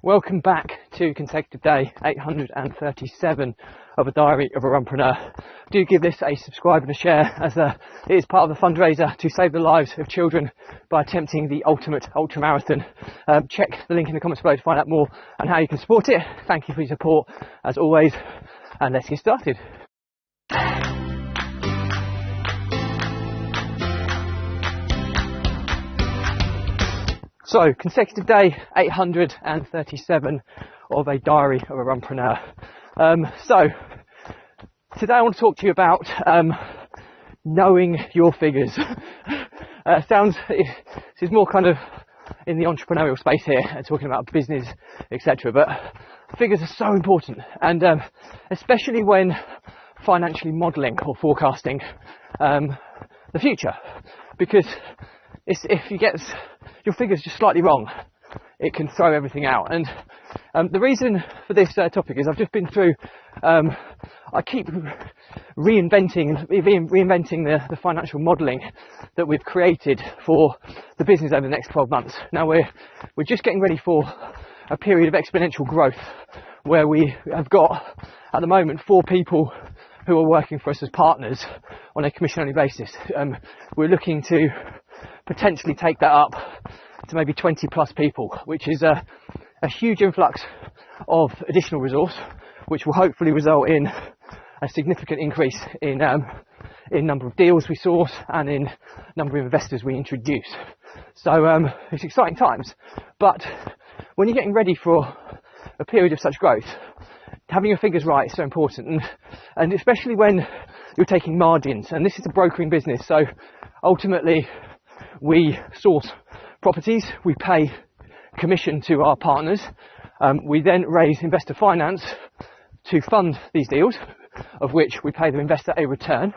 Welcome back to consecutive day 837 of a diary of a Runpreneur. Do give this a subscribe and a share, as it is part of the fundraiser to save the lives of children by attempting the ultimate ultra marathon. Check the link in the comments below to find out more and how you can support it. Thank you for your support as always, and let's get started. So, consecutive day 837 of a diary of a Runpreneur. So, today I want to talk to you about knowing your figures. This is more kind of in the entrepreneurial space here, talking about business, etc. But figures are so important, and especially when financially modelling or forecasting the future, because if you get your figures just slightly wrong, it can throw everything out. And the reason for this topic is I've just been through, I keep reinventing the financial modelling that we've created for the business over the next 12 months. Now we're just getting ready for a period of exponential growth where we have got at the moment 4 people who are working for us as partners on a commission only basis. We're looking to potentially take that up to maybe 20 plus people, which is a huge influx of additional resource, which will hopefully result in a significant increase in number of deals we source and in number of investors we introduce. So it's exciting times, but when you're getting ready for a period of such growth, having your figures right is so important, and especially when you're taking margins. And this is a brokering business, so ultimately we source properties, we pay commission to our partners, we then raise investor finance to fund these deals, of which we pay the investor a return,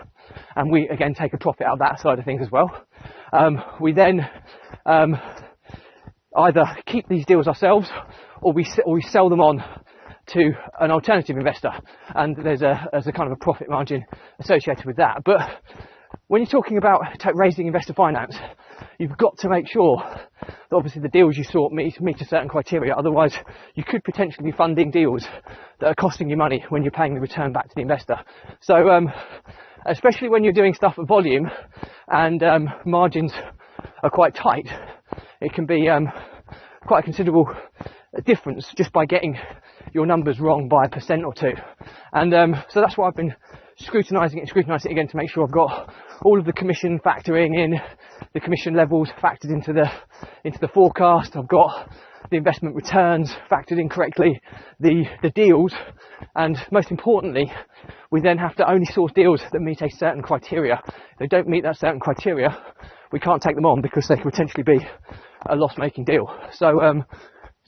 and we again take a profit out of that side of things as well. We then either keep these deals ourselves, or we sell them on to an alternative investor, and there's a kind of a profit margin associated with that. But when you're talking about raising investor finance, you've got to make sure that obviously the deals you sort meet a certain criteria. Otherwise, you could potentially be funding deals that are costing you money when you're paying the return back to the investor. So, especially when you're doing stuff at volume and margins are quite tight, it can be quite a considerable difference just by getting your numbers wrong by 1% or 2%. And so that's why I've been scrutinising it again to make sure I've got all of the commission factoring in, the commission levels factored into the forecast. I've got the investment returns factored in correctly, the deals, and most importantly, we then have to only source deals that meet a certain criteria. If they don't meet that certain criteria, we can't take them on because they could potentially be a loss-making deal. So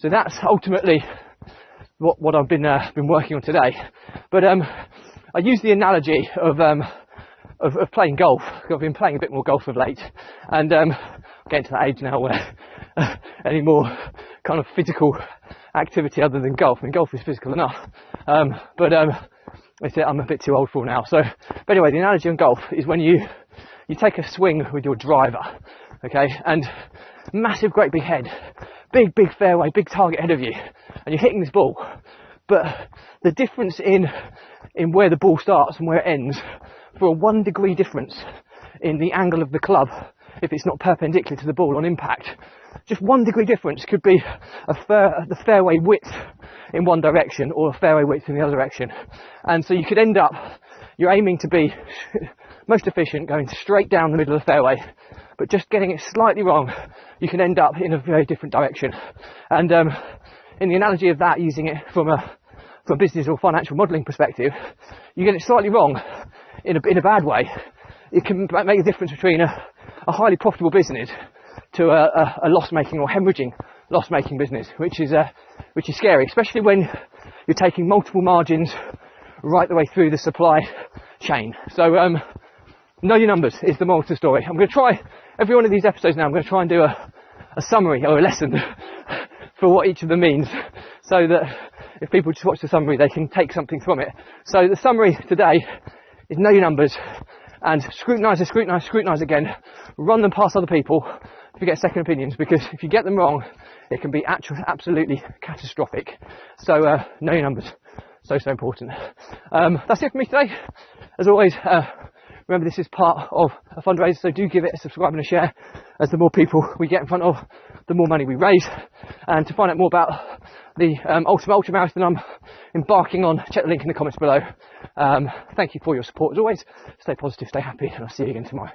that's ultimately what I've been working on today. But I use the analogy of playing golf. I've been playing a bit more golf of late, and getting to that age now where any more kind of physical activity other than golf. I mean, golf is physical enough, but I'm a bit too old for now. But anyway, the analogy on golf is when you take a swing with your driver, okay, and massive, great big head, big fairway, big target ahead of you, and you're hitting this ball, but the difference in where the ball starts and where it ends, for a 1 degree difference in the angle of the club, if it's not perpendicular to the ball on impact, just 1 degree difference could be the fairway width in one direction or a fairway width in the other direction. And so you could end up, you're aiming to be most efficient going straight down the middle of the fairway, but just getting it slightly wrong, you can end up in a very different direction. And in the analogy of that, using it from a business or financial modelling perspective, you get it slightly wrong in a bad way, it can make a difference between a highly profitable business to a loss-making or hemorrhaging loss-making business, which is scary, especially when you're taking multiple margins right the way through the supply chain. So know your numbers is the moral to the story. I'm going to try every one of these episodes now. I'm going to try and do a summary or a lesson for what each of them means, so that if people just watch the summary, they can take something from it. So the summary today is know your numbers and scrutinise again, run them past other people, if you get second opinions, because if you get them wrong, it can be absolutely catastrophic. So know your numbers. So important. That's it for me today. As always, remember this is part of a fundraiser, so do give it a subscribe and a share, as the more people we get in front of, the more money we raise. And to find out more about the Ultimate Ultra Marathon I'm embarking on, check the link in the comments below. Thank you for your support as always. Stay positive, stay happy, and I'll see you again tomorrow.